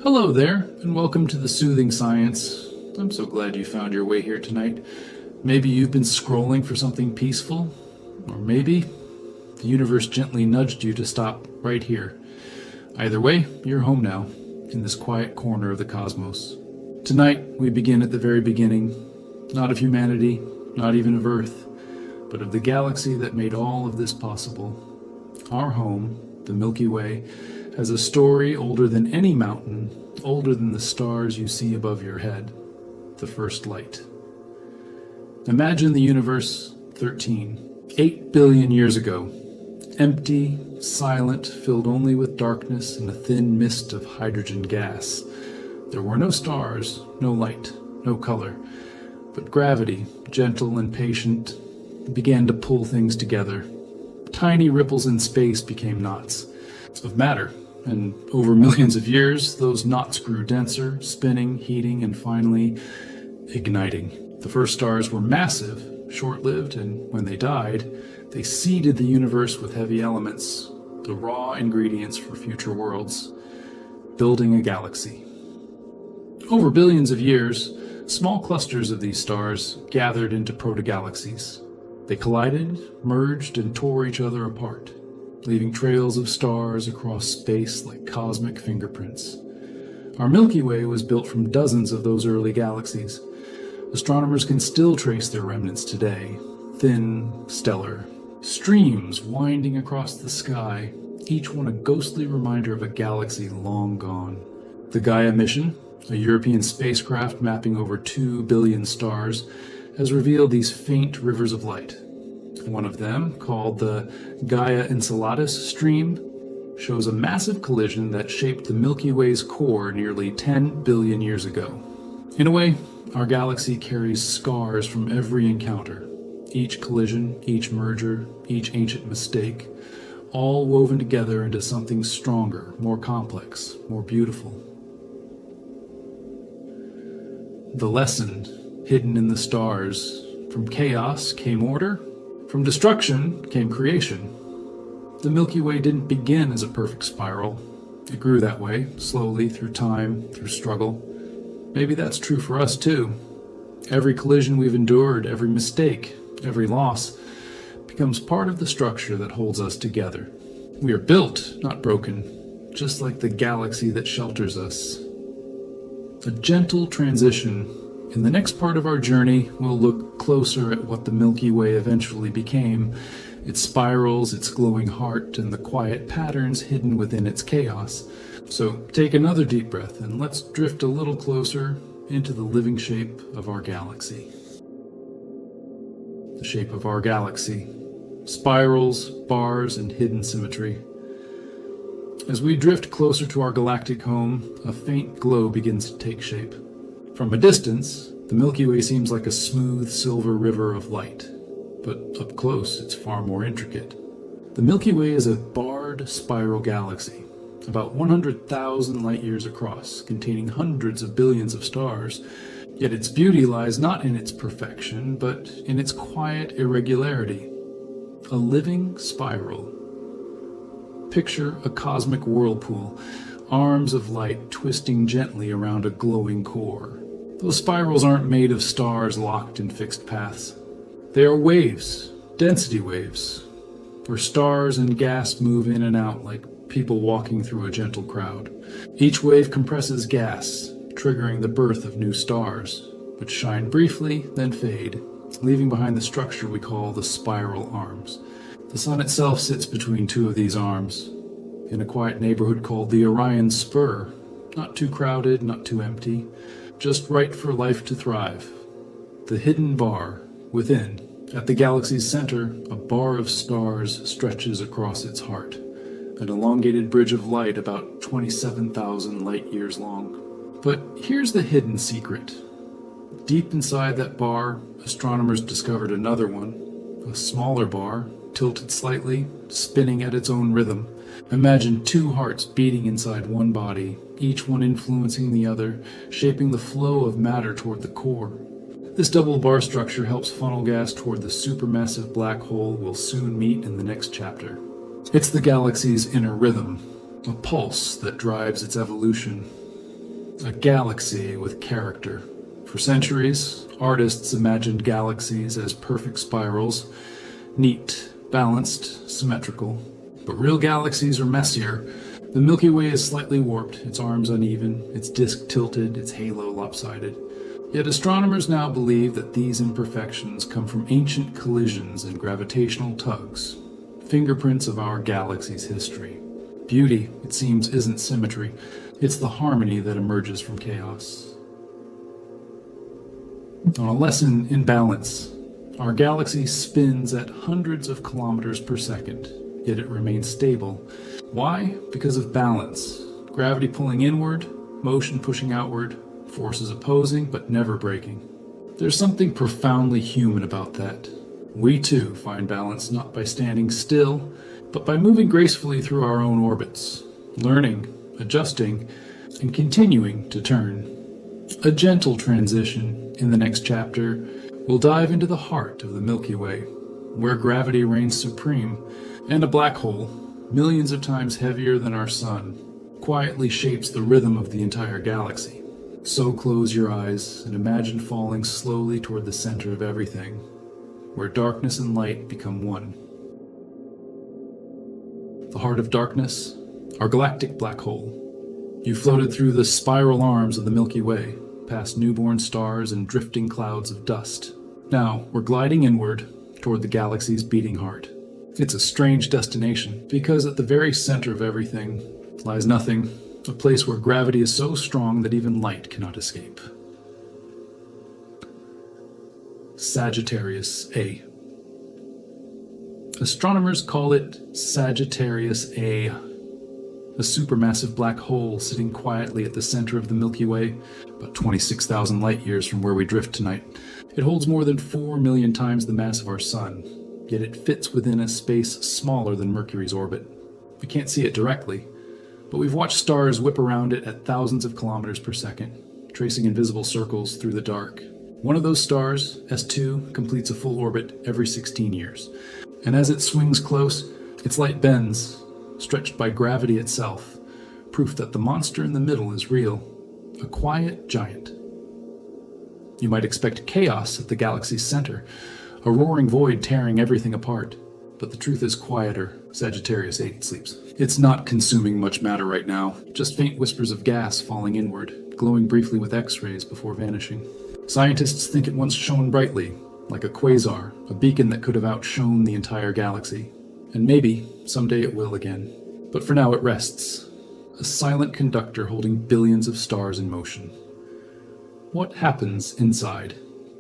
Hello there, and welcome to the Soothing Science. I'm so glad you found your way here tonight. Maybe you've been scrolling for something peaceful, or maybe the universe gently nudged you to stop right here. Either way, you're home now, in this quiet corner of the cosmos. Tonight, we begin at the very beginning, not of humanity, not even of Earth, but of the galaxy that made all of this possible. Our home, the Milky Way, has a story older than any mountain, older than the stars you see above your head, the first light. Imagine the universe 8 billion years ago, empty, silent, filled only with darkness and a thin mist of hydrogen gas. There were no stars, no light, no color, but gravity, gentle and patient, began to pull things together. Tiny ripples in space became knots of matter, and over millions of years, those knots grew denser, spinning, heating, and finally igniting. The first stars were massive, short-lived, and when they died, they seeded the universe with heavy elements, the raw ingredients for future worlds, building a galaxy. Over billions of years, small clusters of these stars gathered into protogalaxies. They collided, merged, and tore each other apart, leaving trails of stars across space like cosmic fingerprints. Our Milky Way was built from dozens of those early galaxies. Astronomers can still trace their remnants today, thin, stellar, streams winding across the sky, each one a ghostly reminder of a galaxy long gone. The Gaia mission, a European spacecraft mapping over 2 billion stars, has revealed these faint rivers of light. One of them, called the Gaia Enceladus stream, shows a massive collision that shaped the Milky Way's core nearly 10 billion years ago. In a way, our galaxy carries scars from every encounter, each collision, each merger, each ancient mistake, all woven together into something stronger, more complex, more beautiful. The lesson hidden in the stars: from chaos came order, from destruction came creation. The Milky Way didn't begin as a perfect spiral. It grew that way, slowly, through time, through struggle. Maybe that's true for us too. Every collision we've endured, every mistake, every loss, becomes part of the structure that holds us together. We are built, not broken, just like the galaxy that shelters us. A gentle transition. In the next part of our journey, we'll look closer at what the Milky Way eventually became, its spirals, its glowing heart, and the quiet patterns hidden within its chaos. So take another deep breath and let's drift a little closer into the living shape of our galaxy. The shape of our galaxy. Spirals, bars, and hidden symmetry. As we drift closer to our galactic home, a faint glow begins to take shape. From a distance, the Milky Way seems like a smooth silver river of light, but up close it's far more intricate. The Milky Way is a barred spiral galaxy, about 100,000 light-years across, containing hundreds of billions of stars. Yet its beauty lies not in its perfection, but in its quiet irregularity. A living spiral. Picture a cosmic whirlpool, arms of light twisting gently around a glowing core. Those spirals aren't made of stars locked in fixed paths. They are waves, density waves, where stars and gas move in and out like people walking through a gentle crowd. Each wave compresses gas, triggering the birth of new stars, which shine briefly, then fade, leaving behind the structure we call the spiral arms. The sun itself sits between two of these arms, in a quiet neighborhood called the Orion Spur, not too crowded, not too empty, just right for life to thrive. The hidden bar within. At the galaxy's center, a bar of stars stretches across its heart, an elongated bridge of light about 27,000 light-years long. But here's the hidden secret. Deep inside that bar, astronomers discovered another one, a smaller bar, tilted slightly, spinning at its own rhythm. Imagine two hearts beating inside one body, each one influencing the other, shaping the flow of matter toward the core. This double bar structure helps funnel gas toward the supermassive black hole we'll soon meet in the next chapter. It's the galaxy's inner rhythm, a pulse that drives its evolution. A galaxy with character. For centuries, artists imagined galaxies as perfect spirals, neat, balanced, symmetrical. But real galaxies are messier. The Milky Way is slightly warped, its arms uneven, its disk tilted, its halo lopsided. Yet astronomers now believe that these imperfections come from ancient collisions and gravitational tugs, fingerprints of our galaxy's history. Beauty, it seems, isn't symmetry. It's the harmony that emerges from chaos. On a lesson in balance, our galaxy spins at hundreds of kilometers per second, yet it remains stable. Why? Because of balance. Gravity pulling inward, motion pushing outward, forces opposing but never breaking. There's something profoundly human about that. We too find balance not by standing still, but by moving gracefully through our own orbits, learning, adjusting, and continuing to turn. A gentle transition in the next chapter will dive into the heart of the Milky Way, where gravity reigns supreme, and a black hole, millions of times heavier than our sun, quietly shapes the rhythm of the entire galaxy. So close your eyes and imagine falling slowly toward the center of everything, where darkness and light become one. The heart of darkness, our galactic black hole. You floated through the spiral arms of the Milky Way, past newborn stars and drifting clouds of dust. Now, we're gliding inward toward the galaxy's beating heart. It's a strange destination, because at the very center of everything lies nothing, a place where gravity is so strong that even light cannot escape. Sagittarius A. Astronomers call it Sagittarius A, a supermassive black hole sitting quietly at the center of the Milky Way, about 26,000 light-years from where we drift tonight. It holds more than 4 million times the mass of our Sun, yet it fits within a space smaller than Mercury's orbit. We can't see it directly, but we've watched stars whip around it at thousands of kilometers per second, tracing invisible circles through the dark. One of those stars, S2, completes a full orbit every 16 years. And as it swings close, its light bends, stretched by gravity itself, proof that the monster in the middle is real, a quiet giant. You might expect chaos at the galaxy's center, a roaring void tearing everything apart. But the truth is quieter. Sagittarius 8 sleeps. It's not consuming much matter right now, just faint whispers of gas falling inward, glowing briefly with X-rays before vanishing. Scientists think it once shone brightly, like a quasar, a beacon that could have outshone the entire galaxy. And maybe someday it will again. But for now it rests, a silent conductor holding billions of stars in motion. What happens inside?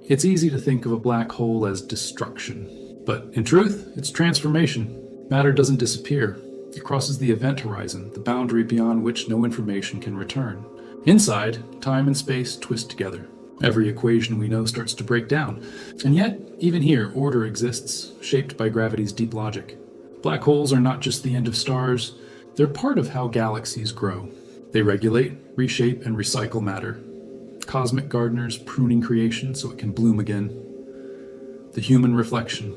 It's easy to think of a black hole as destruction. But in truth, it's transformation. Matter doesn't disappear. It crosses the event horizon, the boundary beyond which no information can return. Inside, time and space twist together. Every equation we know starts to break down. And yet, even here, order exists, shaped by gravity's deep logic. Black holes are not just the end of stars, they're part of how galaxies grow. They regulate, reshape, and recycle matter. Cosmic gardeners pruning creation so it can bloom again. The human reflection.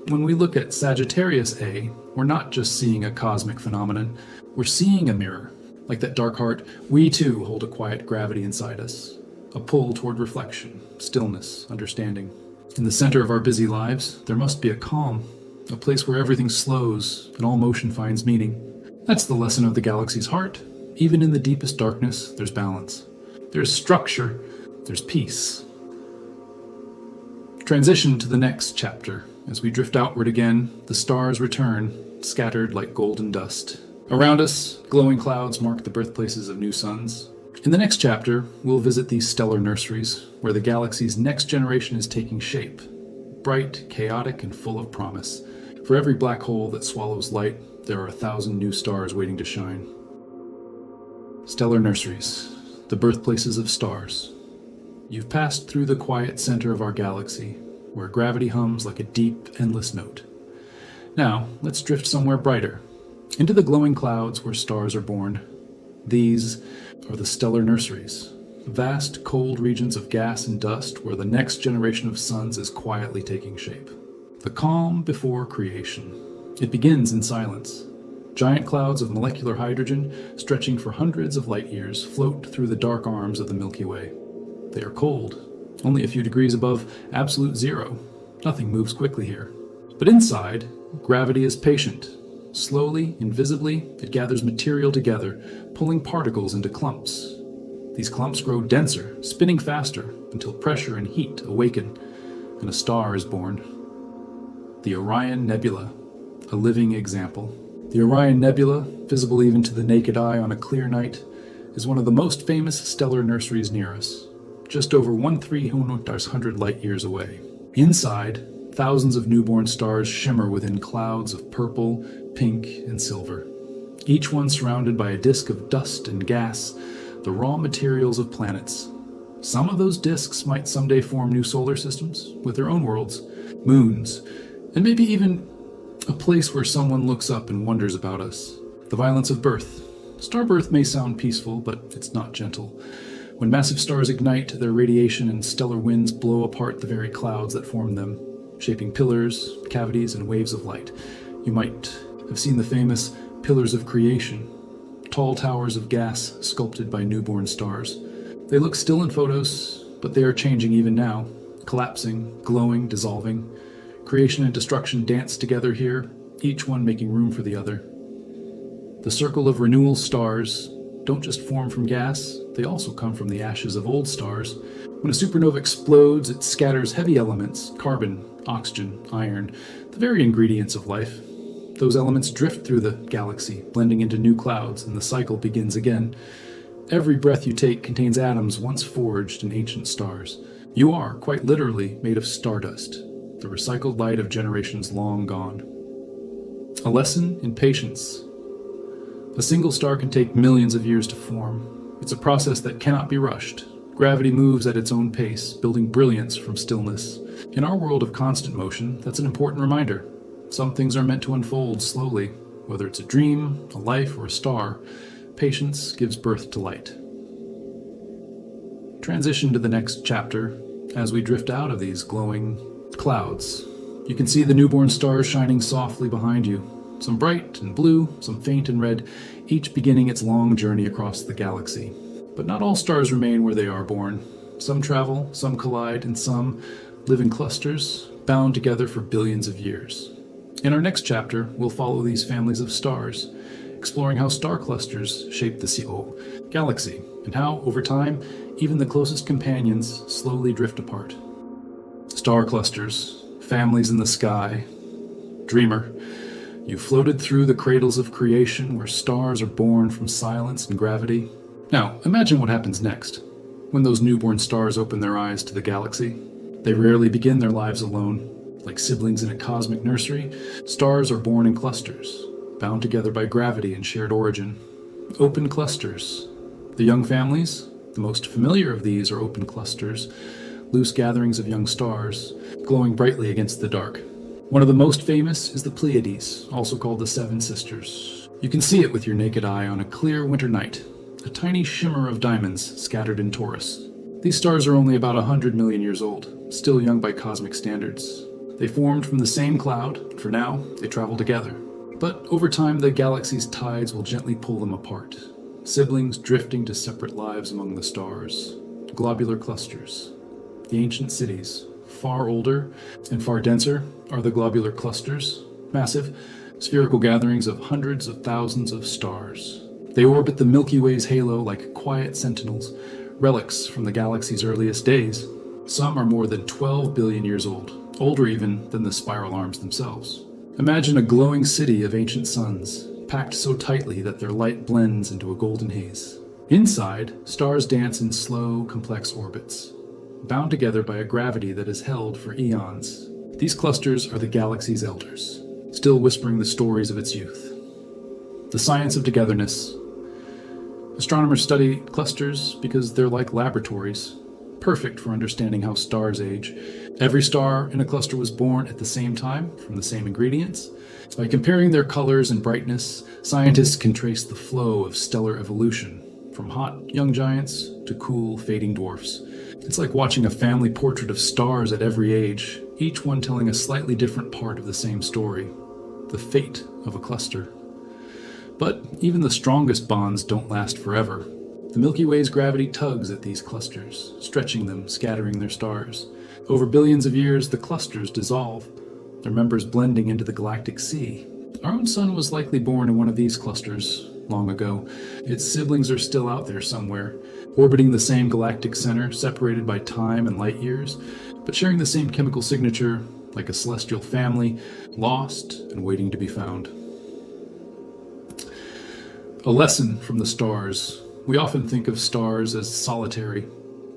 When we look at Sagittarius A, we're not just seeing a cosmic phenomenon, we're seeing a mirror. Like that dark heart, we too hold a quiet gravity inside us, a pull toward reflection, stillness, understanding. In the center of our busy lives, there must be a calm, a place where everything slows and all motion finds meaning. That's the lesson of the galaxy's heart. Even in the deepest darkness, there's balance. There's structure, there's peace. Transition to the next chapter. As we drift outward again, the stars return, scattered like golden dust. Around us, glowing clouds mark the birthplaces of new suns. In the next chapter, we'll visit these stellar nurseries, where the galaxy's next generation is taking shape. Bright, chaotic, and full of promise. For every black hole that swallows light, there are 1,000 new stars waiting to shine. Stellar nurseries, the birthplaces of stars. You've passed through the quiet center of our galaxy, where gravity hums like a deep, endless note. Now, let's drift somewhere brighter, into the glowing clouds where stars are born. These are the stellar nurseries, vast, cold regions of gas and dust where the next generation of suns is quietly taking shape. The calm before creation. It begins in silence. Giant clouds of molecular hydrogen, stretching for hundreds of light years, float through the dark arms of the Milky Way. They are cold, only a few degrees above absolute zero. Nothing moves quickly here. But inside, gravity is patient. Slowly, invisibly, it gathers material together, pulling particles into clumps. These clumps grow denser, spinning faster, until pressure and heat awaken, and a star is born. The Orion Nebula, a living example. The Orion Nebula, visible even to the naked eye on a clear night, is one of the most famous stellar nurseries near us, just over 1/300 light-years away. Inside, thousands of newborn stars shimmer within clouds of purple, pink, and silver, each one surrounded by a disk of dust and gas, the raw materials of planets. Some of those disks might someday form new solar systems, with their own worlds, moons, and maybe even a place where someone looks up and wonders about us. The violence of birth. Star birth may sound peaceful, but it's not gentle. When massive stars ignite, their radiation and stellar winds blow apart the very clouds that form them, shaping pillars, cavities, and waves of light. You might have seen the famous pillars of creation, tall towers of gas sculpted by newborn stars. They look still in photos, but they are changing even now, collapsing, glowing, dissolving. Creation and destruction dance together here, each one making room for the other. The circle of renewal stars don't just form from gas, they also come from the ashes of old stars. When a supernova explodes, it scatters heavy elements, carbon, oxygen, iron, the very ingredients of life. Those elements drift through the galaxy, blending into new clouds, and the cycle begins again. Every breath you take contains atoms once forged in ancient stars. You are, quite literally, made of stardust, the recycled light of generations long gone. A lesson in patience. A single star can take millions of years to form. It's a process that cannot be rushed. Gravity moves at its own pace, building brilliance from stillness. In our world of constant motion, that's an important reminder. Some things are meant to unfold slowly. Whether it's a dream, a life, or a star, patience gives birth to light. Transition to the next chapter as we drift out of these glowing clouds. You can see the newborn stars shining softly behind you, some bright and blue, some faint and red, each beginning its long journey across the galaxy. But not all stars remain where they are born. Some travel, some collide, and some live in clusters, bound together for billions of years. In our next chapter, we'll follow these families of stars, exploring how star clusters shape the CO galaxy, and how, over time, even the closest companions slowly drift apart. Star clusters, families in the sky. Dreamer, you floated through the cradles of creation where stars are born from silence and gravity. Now, imagine what happens next. When those newborn stars open their eyes to the galaxy, they rarely begin their lives alone. Like siblings in a cosmic nursery, stars are born in clusters, bound together by gravity and shared origin. Open clusters. The young families, the most familiar of these are open clusters, loose gatherings of young stars, glowing brightly against the dark. One of the most famous is the Pleiades, also called the Seven Sisters. You can see it with your naked eye on a clear winter night, a tiny shimmer of diamonds scattered in Taurus. These stars are only about 100 million years old, still young by cosmic standards. They formed from the same cloud, and for now, they travel together. But over time, the galaxy's tides will gently pull them apart, siblings drifting to separate lives among the stars. Globular clusters. The ancient cities, far older and far denser, are the globular clusters, massive, spherical gatherings of hundreds of thousands of stars. They orbit the Milky Way's halo like quiet sentinels, relics from the galaxy's earliest days. Some are more than 12 billion years old, older even than the spiral arms themselves. Imagine a glowing city of ancient suns, packed so tightly that their light blends into a golden haze. Inside, stars dance in slow, complex orbits, bound together by a gravity that is held for eons. These clusters are the galaxy's elders, still whispering the stories of its youth. The science of togetherness. Astronomers study clusters because they're like laboratories, perfect for understanding how stars age. Every star in a cluster was born at the same time, from the same ingredients. By comparing their colors and brightness, scientists can trace the flow of stellar evolution, from hot young giants to cool, fading dwarfs. It's like watching a family portrait of stars at every age, each one telling a slightly different part of the same story, the fate of a cluster. But even the strongest bonds don't last forever. The Milky Way's gravity tugs at these clusters, stretching them, scattering their stars. Over billions of years, the clusters dissolve, their members blending into the galactic sea. Our own sun was likely born in one of these clusters long ago. Its siblings are still out there somewhere, orbiting the same galactic center, separated by time and light years, but sharing the same chemical signature, like a celestial family, lost and waiting to be found. A lesson from the stars. We often think of stars as solitary,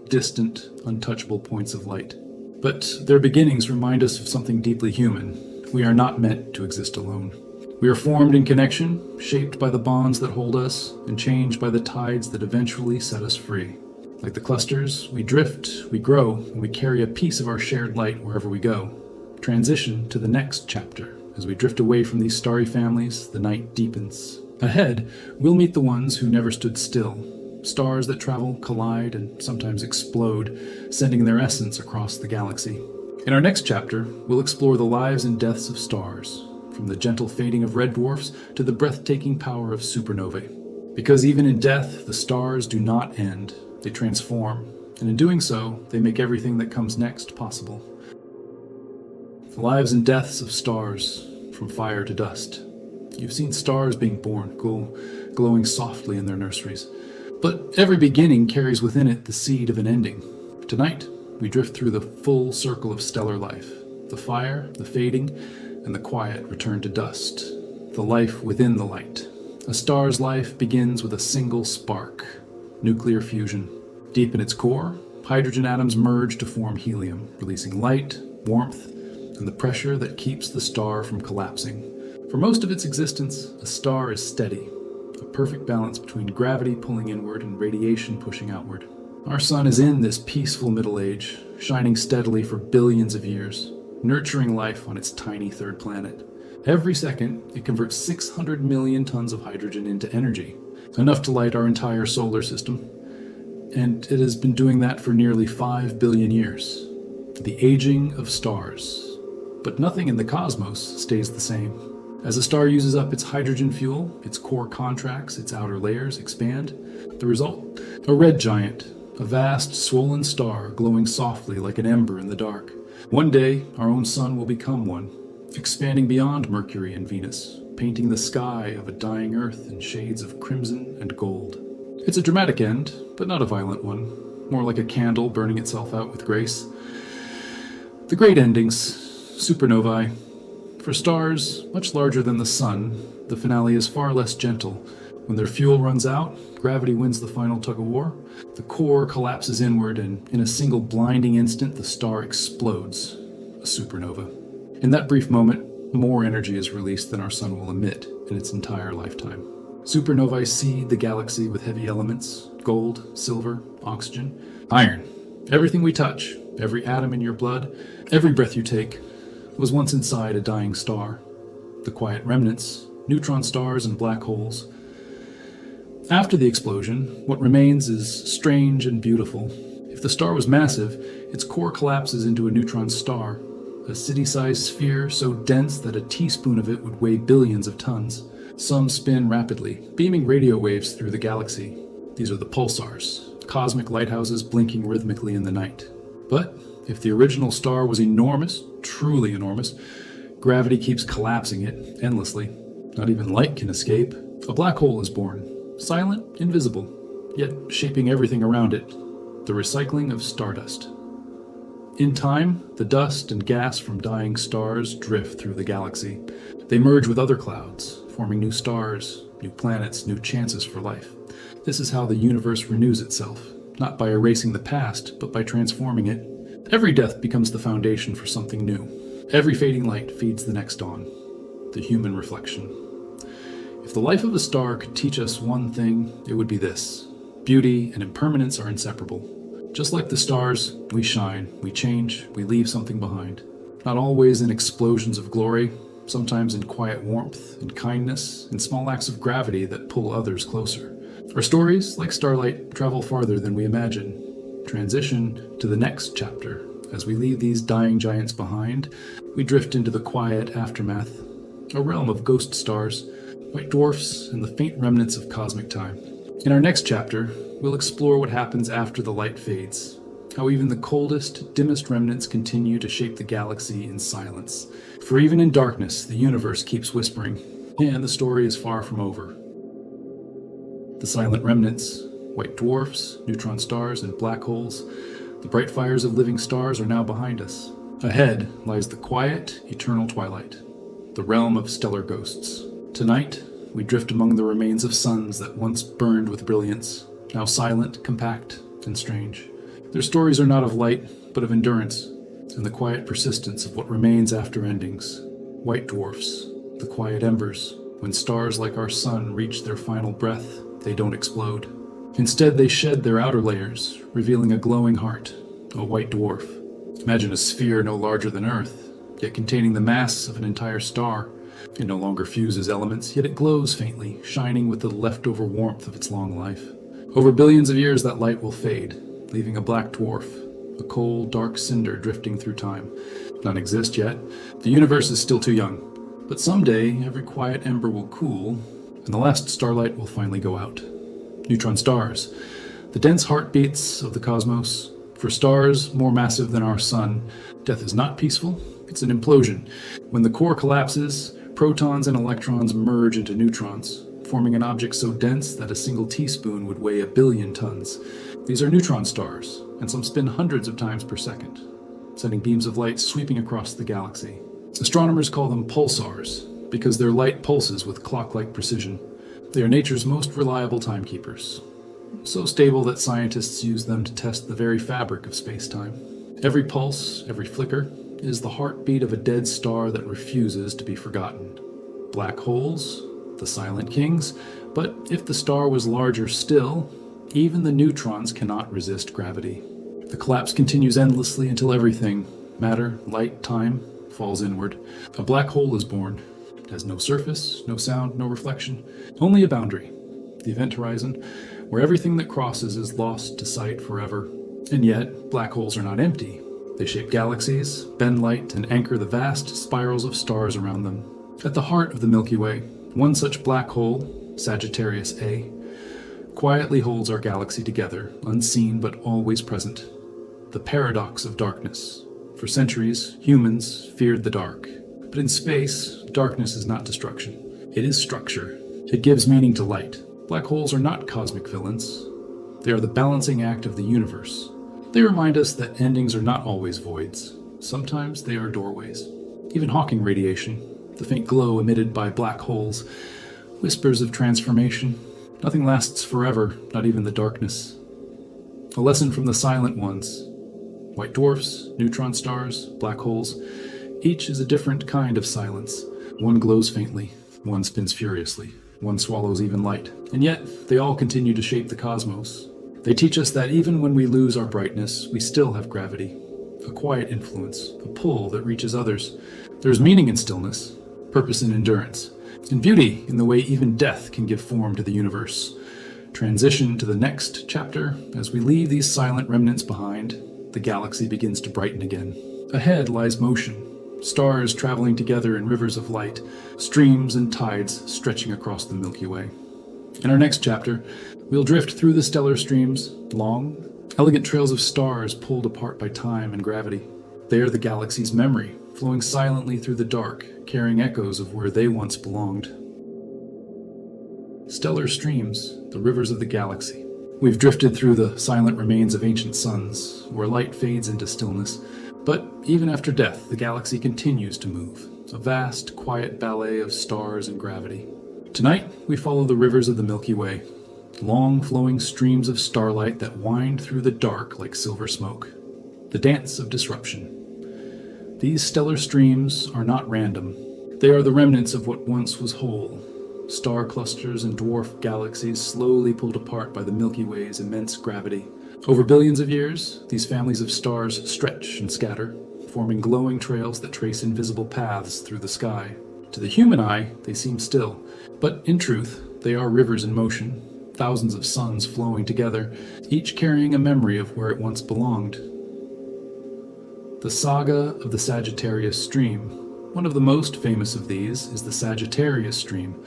distant, untouchable points of light. But their beginnings remind us of something deeply human. We are not meant to exist alone. We are formed in connection, shaped by the bonds that hold us, and changed by the tides that eventually set us free. Like the clusters, we drift, we grow, and we carry a piece of our shared light wherever we go. Transition to the next chapter. As we drift away from these starry families, the night deepens. Ahead, we'll meet the ones who never stood still. Stars that travel, collide, and sometimes explode, sending their essence across the galaxy. In our next chapter, we'll explore the lives and deaths of stars, from the gentle fading of red dwarfs to the breathtaking power of supernovae. Because even in death, the stars do not end. They transform, and in doing so, they make everything that comes next possible. The lives and deaths of stars, from fire to dust. You've seen stars being born, glowing softly in their nurseries. But every beginning carries within it the seed of an ending. Tonight, we drift through the full circle of stellar life. The fire, the fading, and the quiet return to dust. The life within the light. A star's life begins with a single spark. Nuclear fusion. Deep in its core, hydrogen atoms merge to form helium, releasing light, warmth, and the pressure that keeps the star from collapsing. For most of its existence, a star is steady, a perfect balance between gravity pulling inward and radiation pushing outward. Our sun is in this peaceful middle age, shining steadily for billions of years, nurturing life on its tiny third planet. Every second, it converts 600 million tons of hydrogen into energy, enough to light our entire solar system. And it has been doing that for nearly 5 billion years. The aging of stars. But nothing in the cosmos stays the same. As a star uses up its hydrogen fuel, its core contracts, its outer layers expand. The result? A red giant, a vast, swollen star glowing softly like an ember in the dark. One day, our own sun will become one, expanding beyond Mercury and Venus, painting the sky of a dying Earth in shades of crimson and gold. It's a dramatic end, but not a violent one, more like a candle burning itself out with grace. The great endings, supernovae. For stars much larger than the sun, the finale is far less gentle. When their fuel runs out, gravity wins the final tug-of-war. The core collapses inward, and in a single blinding instant, the star explodes, a supernova. In that brief moment, more energy is released than our sun will emit in its entire lifetime. Supernovae seed the galaxy with heavy elements, gold, silver, oxygen, iron. Everything we touch, every atom in your blood, every breath you take, was once inside a dying star. The quiet remnants, neutron stars and black holes. After the explosion, what remains is strange and beautiful. If the star was massive, its core collapses into a neutron star, a city-sized sphere so dense that a teaspoon of it would weigh billions of tons. Some spin rapidly, beaming radio waves through the galaxy. These are the pulsars, cosmic lighthouses blinking rhythmically in the night. But if the original star was enormous, truly enormous, gravity keeps collapsing it endlessly. Not even light can escape. A black hole is born, silent, invisible, yet shaping everything around it. The recycling of stardust. In time, the dust and gas from dying stars drift through the galaxy. They merge with other clouds, forming new stars, new planets, new chances for life. This is how the universe renews itself, not by erasing the past, but by transforming it. Every death becomes the foundation for something new. Every fading light feeds the next dawn, the human reflection. If the life of a star could teach us one thing, it would be this. Beauty and impermanence are inseparable. Just like the stars, we shine, we change, we leave something behind. Not always in explosions of glory, sometimes in quiet warmth and kindness, in small acts of gravity that pull others closer. Our stories, like starlight, travel farther than we imagine. Transition to the next chapter. As we leave these dying giants behind, we drift into the quiet aftermath, a realm of ghost stars, white dwarfs, and the faint remnants of cosmic time. In our next chapter, we'll explore what happens after the light fades, how even the coldest, dimmest remnants continue to shape the galaxy in silence. For even in darkness, the universe keeps whispering, and the story is far from over. The silent remnants, white dwarfs, neutron stars, and black holes, the bright fires of living stars are now behind us. Ahead lies the quiet, eternal twilight, the realm of stellar ghosts. Tonight, we drift among the remains of suns that once burned with brilliance, now silent, compact, and strange. Their stories are not of light, but of endurance, and the quiet persistence of what remains after endings. White dwarfs, the quiet embers. When stars like our sun reach their final breath, they don't explode. Instead, they shed their outer layers, revealing a glowing heart, a white dwarf. Imagine a sphere no larger than Earth, yet containing the mass of an entire star. It no longer fuses elements, yet it glows faintly, shining with the leftover warmth of its long life. Over billions of years, that light will fade, leaving a black dwarf, a cold, dark cinder drifting through time. None exist yet. The universe is still too young. But someday, every quiet ember will cool, and the last starlight will finally go out. Neutron stars, the dense heartbeats of the cosmos. For stars more massive than our sun, death is not peaceful, it's an implosion. When the core collapses, protons and electrons merge into neutrons, forming an object so dense that a single teaspoon would weigh 1 billion tons. These are neutron stars, and some spin hundreds of times per second, sending beams of light sweeping across the galaxy. Astronomers call them pulsars, because their light pulses with clock-like precision. They are nature's most reliable timekeepers, so stable that scientists use them to test the very fabric of space-time. Every pulse, every flicker, is the heartbeat of a dead star that refuses to be forgotten. Black holes, the silent kings, but if the star was larger still, even the neutrons cannot resist gravity. The collapse continues endlessly until everything, matter, light, time, falls inward. A black hole is born. It has no surface, no sound, no reflection, only a boundary, the event horizon, where everything that crosses is lost to sight forever. And yet, black holes are not empty. They shape galaxies, bend light, and anchor the vast spirals of stars around them. At the heart of the Milky Way, one such black hole, Sagittarius A, quietly holds our galaxy together, unseen but always present. The paradox of darkness. For centuries, humans feared the dark. But in space, darkness is not destruction. It is structure. It gives meaning to light. Black holes are not cosmic villains. They are the balancing act of the universe. They remind us that endings are not always voids. Sometimes they are doorways. Even Hawking radiation, the faint glow emitted by black holes, whispers of transformation. Nothing lasts forever, not even the darkness. A lesson from the silent ones. White dwarfs, neutron stars, black holes. Each is a different kind of silence. One glows faintly, one spins furiously, one swallows even light. And yet, they all continue to shape the cosmos. They teach us that even when we lose our brightness, we still have gravity. A quiet influence, a pull that reaches others. There's meaning in stillness, purpose in endurance, and beauty in the way even death can give form to the universe. Transition to the next chapter. As we leave these silent remnants behind, the galaxy begins to brighten again. Ahead lies motion. Stars traveling together in rivers of light, streams and tides stretching across the Milky Way. In our next chapter, we'll drift through the stellar streams, long, elegant trails of stars pulled apart by time and gravity. They are the galaxy's memory, flowing silently through the dark, carrying echoes of where they once belonged. Stellar streams, the rivers of the galaxy. We've drifted through the silent remains of ancient suns, where light fades into stillness. But even after death, the galaxy continues to move, a vast, quiet ballet of stars and gravity. Tonight, we follow the rivers of the Milky Way, long flowing streams of starlight that wind through the dark like silver smoke. The dance of disruption. These stellar streams are not random. They are the remnants of what once was whole. Star clusters and dwarf galaxies slowly pulled apart by the Milky Way's immense gravity. Over billions of years, these families of stars stretch and scatter, forming glowing trails that trace invisible paths through the sky. To the human eye, they seem still, but in truth, they are rivers in motion, thousands of suns flowing together, each carrying a memory of where it once belonged. The saga of the Sagittarius Stream. One of the most famous of these is the Sagittarius Stream,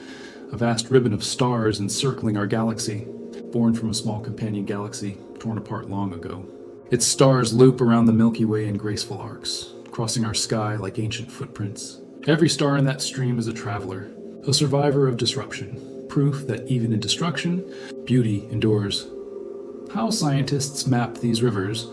a vast ribbon of stars encircling our galaxy, born from a small companion galaxy torn apart long ago. Its stars loop around the Milky Way in graceful arcs, crossing our sky like ancient footprints. Every star in that stream is a traveler, a survivor of disruption, proof that even in destruction, beauty endures. How scientists map these rivers?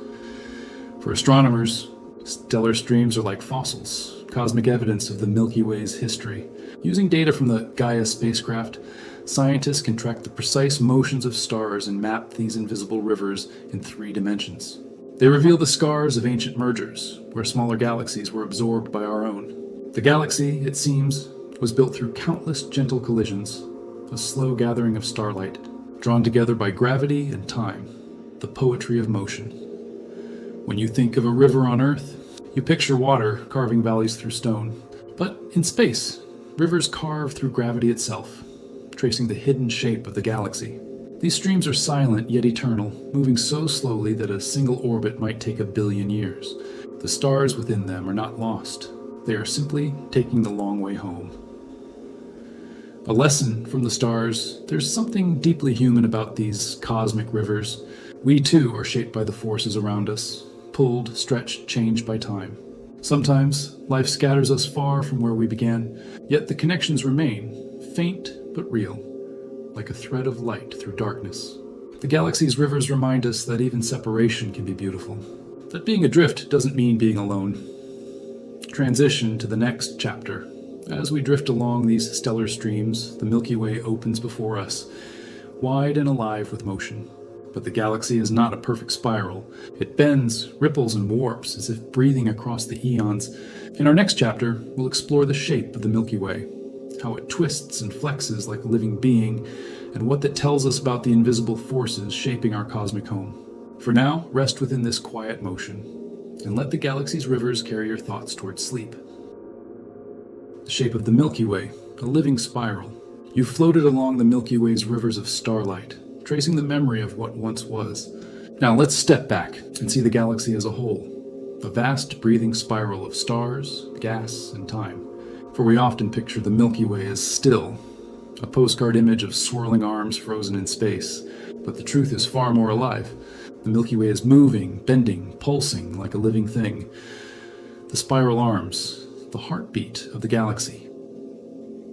For astronomers, stellar streams are like fossils, cosmic evidence of the Milky Way's history. Using data from the Gaia spacecraft, scientists can track the precise motions of stars and map these invisible rivers in 3 dimensions. They reveal the scars of ancient mergers, where smaller galaxies were absorbed by our own. The galaxy, it seems, was built through countless gentle collisions, a slow gathering of starlight, drawn together by gravity and time, the poetry of motion. When you think of a river on Earth, you picture water carving valleys through stone. But in space, rivers carve through gravity itself, tracing the hidden shape of the galaxy. These streams are silent yet eternal, moving so slowly that a single orbit might take 1 billion years. The stars within them are not lost. They are simply taking the long way home. A lesson from the stars: there's something deeply human about these cosmic rivers. We too are shaped by the forces around us, pulled, stretched, changed by time. Sometimes life scatters us far from where we began, yet the connections remain, faint but real, like a thread of light through darkness. The galaxy's rivers remind us that even separation can be beautiful, that being adrift doesn't mean being alone. Transition to the next chapter. As we drift along these stellar streams, the Milky Way opens before us, wide and alive with motion. But the galaxy is not a perfect spiral. It bends, ripples, and warps as if breathing across the eons. In our next chapter, we'll explore the shape of the Milky Way, how it twists and flexes like a living being, and what that tells us about the invisible forces shaping our cosmic home. For now, rest within this quiet motion, and let the galaxy's rivers carry your thoughts towards sleep. The shape of the Milky Way, a living spiral. You've floated along the Milky Way's rivers of starlight, tracing the memory of what once was. Now let's step back and see the galaxy as a whole, a vast breathing spiral of stars, gas, and time. For we often picture the Milky Way as still, a postcard image of swirling arms frozen in space. But the truth is far more alive. The Milky Way is moving, bending, pulsing like a living thing. The spiral arms, the heartbeat of the galaxy.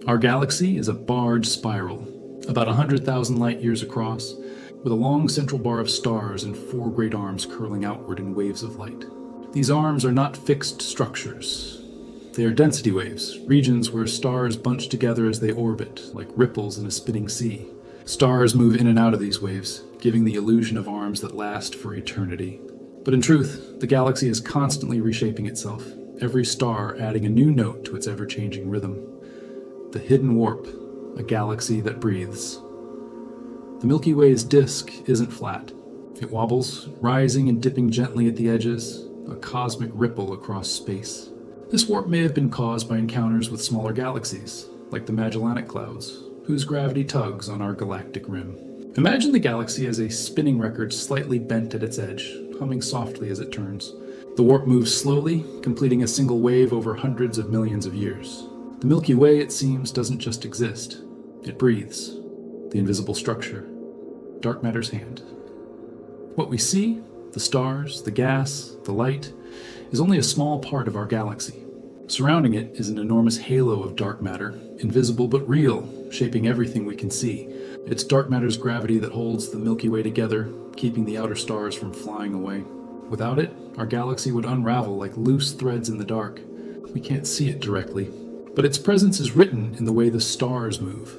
Our galaxy is a barred spiral, about 100,000 light years across, with a long central bar of stars and 4 great arms curling outward in waves of light. These arms are not fixed structures. They are density waves, regions where stars bunch together as they orbit, like ripples in a spinning sea. Stars move in and out of these waves, giving the illusion of arms that last for eternity. But in truth, the galaxy is constantly reshaping itself, every star adding a new note to its ever-changing rhythm. The hidden warp, a galaxy that breathes. The Milky Way's disk isn't flat. It wobbles, rising and dipping gently at the edges, a cosmic ripple across space. This warp may have been caused by encounters with smaller galaxies, like the Magellanic Clouds, whose gravity tugs on our galactic rim. Imagine the galaxy as a spinning record slightly bent at its edge, humming softly as it turns. The warp moves slowly, completing a single wave over hundreds of millions of years. The Milky Way, it seems, doesn't just exist. It breathes, the invisible structure, dark matter's hand. What we see, the stars, the gas, the light, is only a small part of our galaxy. Surrounding it is an enormous halo of dark matter, invisible but real, shaping everything we can see. It's dark matter's gravity that holds the Milky Way together, keeping the outer stars from flying away. Without it, our galaxy would unravel like loose threads in the dark. We can't see it directly, but its presence is written in the way the stars move,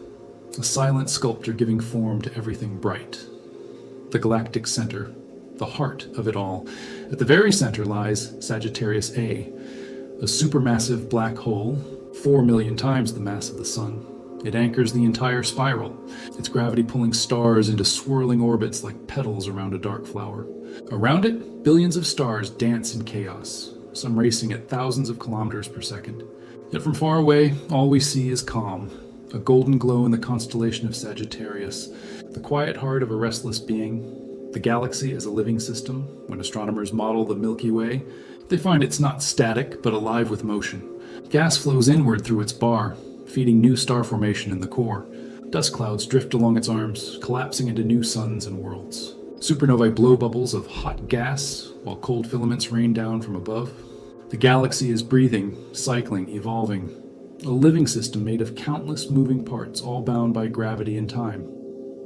a silent sculpture giving form to everything bright. The galactic center, the heart of it all. At the very center lies Sagittarius A, a supermassive black hole, 4 million times the mass of the Sun. It anchors the entire spiral, its gravity pulling stars into swirling orbits like petals around a dark flower. Around it, billions of stars dance in chaos, some racing at thousands of kilometers per second. Yet from far away, all we see is calm, a golden glow in the constellation of Sagittarius, the quiet heart of a restless being. The galaxy is a living system. When astronomers model the Milky Way, they find it's not static, but alive with motion. Gas flows inward through its bar, feeding new star formation in the core. Dust clouds drift along its arms, collapsing into new suns and worlds. Supernovae blow bubbles of hot gas, while cold filaments rain down from above. The galaxy is breathing, cycling, evolving. A living system made of countless moving parts, all bound by gravity and time.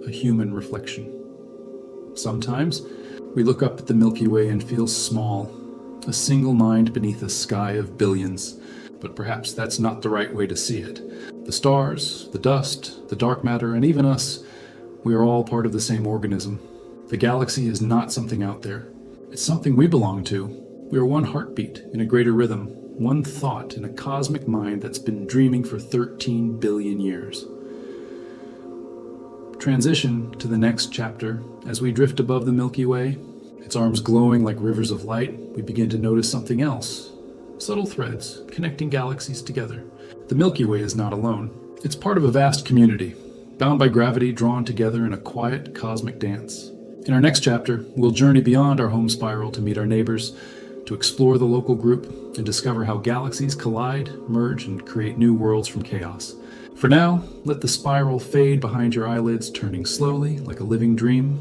A human reflection. Sometimes, we look up at the Milky Way and feel small, a single mind beneath a sky of billions. But perhaps that's not the right way to see it. The stars, the dust, the dark matter, and even us, we are all part of the same organism. The galaxy is not something out there. It's something we belong to. We are one heartbeat in a greater rhythm, one thought in a cosmic mind that's been dreaming for 13 billion years. Transition to the next chapter. As we drift above the Milky Way, its arms glowing like rivers of light, we begin to notice something else. Subtle threads connecting galaxies together. The Milky Way is not alone. It's part of a vast community, bound by gravity, drawn together in a quiet cosmic dance. In our next chapter, we'll journey beyond our home spiral to meet our neighbors, to explore the local group, and discover how galaxies collide, merge, and create new worlds from chaos. For now, let the spiral fade behind your eyelids, turning slowly like a living dream.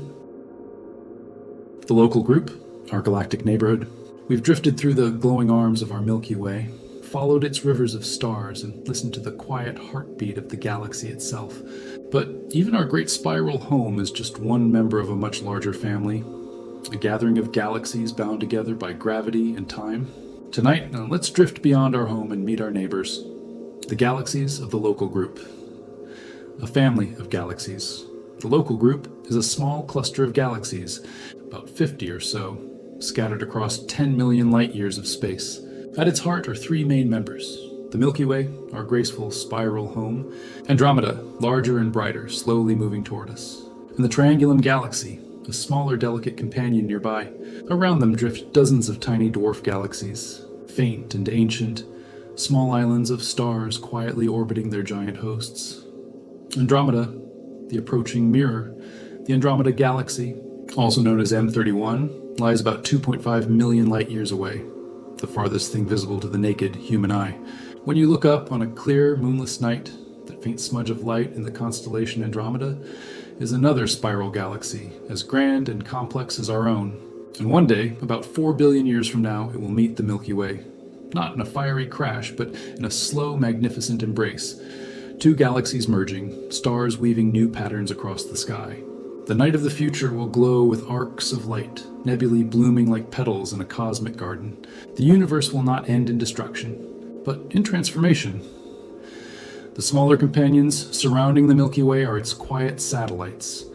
The local group, our galactic neighborhood. We've drifted through the glowing arms of our Milky Way, followed its rivers of stars, and listened to the quiet heartbeat of the galaxy itself. But even our great spiral home is just one member of a much larger family, a gathering of galaxies bound together by gravity and time. Tonight, let's drift beyond our home and meet our neighbors, the galaxies of the local group. A family of galaxies. The local group is a small cluster of galaxies, about 50 or so, scattered across 10 million light-years of space. At its heart are three main members. The Milky Way, our graceful spiral home. Andromeda, larger and brighter, slowly moving toward us. And the Triangulum Galaxy, a smaller, delicate companion nearby. Around them drift dozens of tiny dwarf galaxies, faint and ancient, small islands of stars quietly orbiting their giant hosts. Andromeda, the approaching mirror, the Andromeda Galaxy, also known as M31, lies about 2.5 million light-years away, the farthest thing visible to the naked human eye. When you look up on a clear, moonless night, that faint smudge of light in the constellation Andromeda is another spiral galaxy, as grand and complex as our own. And one day, about 4 billion years from now, it will meet the Milky Way. Not in a fiery crash, but in a slow, magnificent embrace. Two galaxies merging, stars weaving new patterns across the sky. The night of the future will glow with arcs of light, nebulae blooming like petals in a cosmic garden. The universe will not end in destruction, but in transformation. The smaller companions surrounding the Milky Way are its quiet satellites,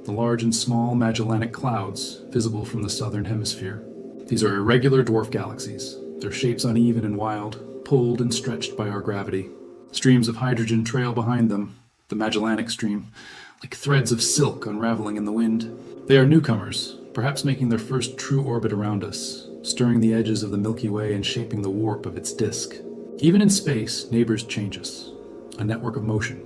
the large and small Magellanic Clouds visible from the southern hemisphere. These are irregular dwarf galaxies, their shapes uneven and wild, pulled and stretched by our gravity. Streams of hydrogen trail behind them, the Magellanic Stream, like threads of silk unraveling in the wind. They are newcomers, perhaps making their first true orbit around us, stirring the edges of the Milky Way and shaping the warp of its disk. Even in space, neighbors change us, a network of motion.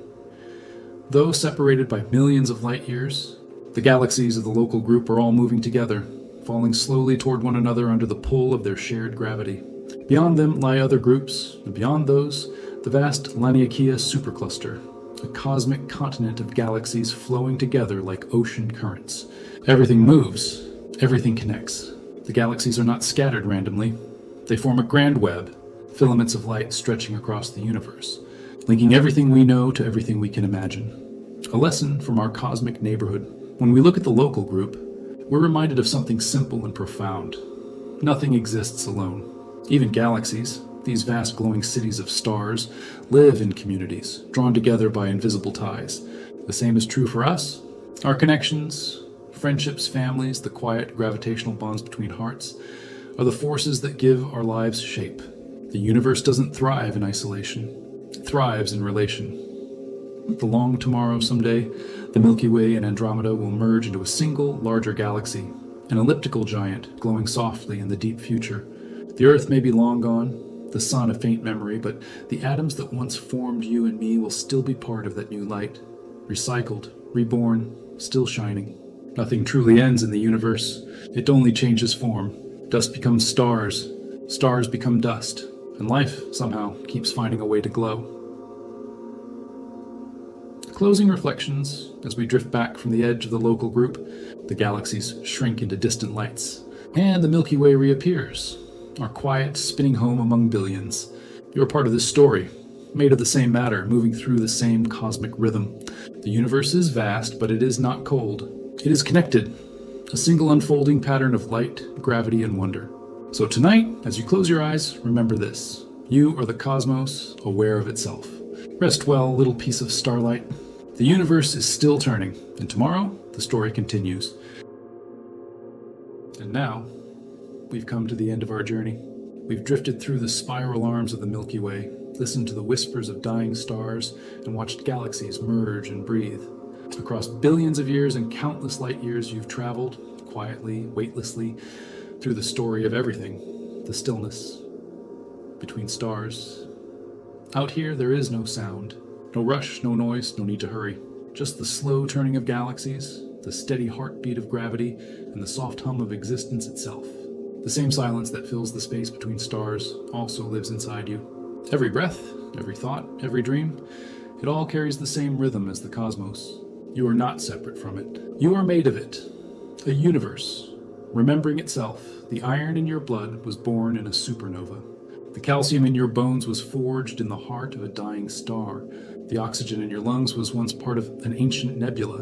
Though separated by millions of light years, the galaxies of the local group are all moving together, falling slowly toward one another under the pull of their shared gravity. Beyond them lie other groups, and beyond those, the vast Laniakea supercluster, a cosmic continent of galaxies flowing together like ocean currents. Everything moves, everything connects. The galaxies are not scattered randomly. They form a grand web, filaments of light stretching across the universe, linking everything we know to everything we can imagine. A lesson from our cosmic neighborhood. When we look at the local group, we're reminded of something simple and profound. Nothing exists alone. Even galaxies, these vast glowing cities of stars, live in communities, drawn together by invisible ties. The same is true for us. Our connections, friendships, families, the quiet gravitational bonds between hearts, are the forces that give our lives shape. The universe doesn't thrive in isolation. It thrives in relation. With the long tomorrow someday, the Milky Way and Andromeda will merge into a single, larger galaxy, an elliptical giant glowing softly in the deep future. The Earth may be long gone, the sun a faint memory, but the atoms that once formed you and me will still be part of that new light, recycled, reborn, still shining. Nothing truly ends in the universe. It only changes form. Dust becomes stars, stars become dust, and life, somehow, keeps finding a way to glow. Closing reflections as we drift back from the edge of the local group. The galaxies shrink into distant lights, and the Milky Way reappears, our quiet, spinning home among billions. You're part of this story, made of the same matter, moving through the same cosmic rhythm. The universe is vast, but it is not cold. It is connected, a single unfolding pattern of light, gravity, and wonder. So tonight, as you close your eyes, remember this. You are the cosmos, aware of itself. Rest well, little piece of starlight. The universe is still turning, and tomorrow, the story continues. And now, we've come to the end of our journey. We've drifted through the spiral arms of the Milky Way, listened to the whispers of dying stars, and watched galaxies merge and breathe. Across billions of years and countless light years, you've traveled, quietly, weightlessly, through the story of everything, the stillness between stars. Out here, there is no sound, no rush, no noise, no need to hurry. Just the slow turning of galaxies, the steady heartbeat of gravity, and the soft hum of existence itself. The same silence that fills the space between stars also lives inside you. Every breath, every thought, every dream, it all carries the same rhythm as the cosmos. You are not separate from it. You are made of it. A universe, remembering itself. The iron in your blood was born in a supernova. The calcium in your bones was forged in the heart of a dying star. The oxygen in your lungs was once part of an ancient nebula.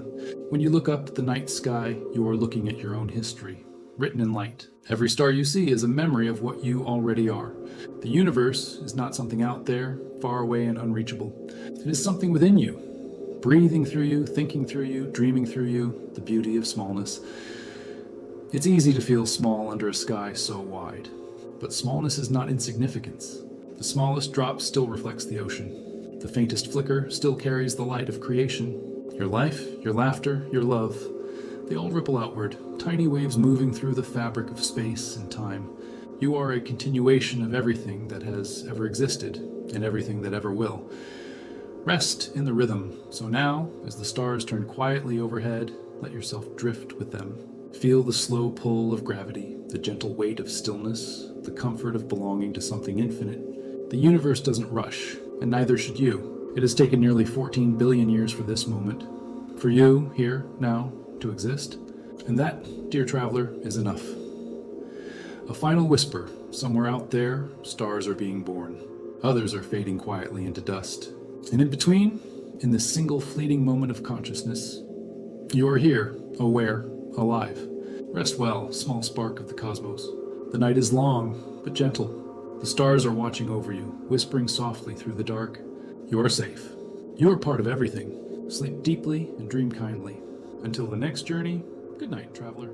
When you look up at the night sky, you are looking at your own history, written in light. Every star you see is a memory of what you already are. The universe is not something out there, far away and unreachable. It is something within you, breathing through you, thinking through you, dreaming through you, the beauty of smallness. It's easy to feel small under a sky so wide. But smallness is not insignificance. The smallest drop still reflects the ocean. The faintest flicker still carries the light of creation. Your life, your laughter, your love, they all ripple outward, tiny waves moving through the fabric of space and time. You are a continuation of everything that has ever existed and everything that ever will. Rest in the rhythm. So now, as the stars turn quietly overhead, let yourself drift with them. Feel the slow pull of gravity, the gentle weight of stillness, the comfort of belonging to something infinite. The universe doesn't rush, and neither should you. It has taken nearly 14 billion years for this moment, for you, here, now, to exist. And that, dear traveler, is enough. A final whisper. Somewhere out there, stars are being born. Others are fading quietly into dust. And in between, in this single fleeting moment of consciousness, you are here, aware, alive. Rest well, small spark of the cosmos. The night is long, but gentle. The stars are watching over you, whispering softly through the dark. You are safe. You are part of everything. Sleep deeply and dream kindly. Until the next journey, good night, traveler.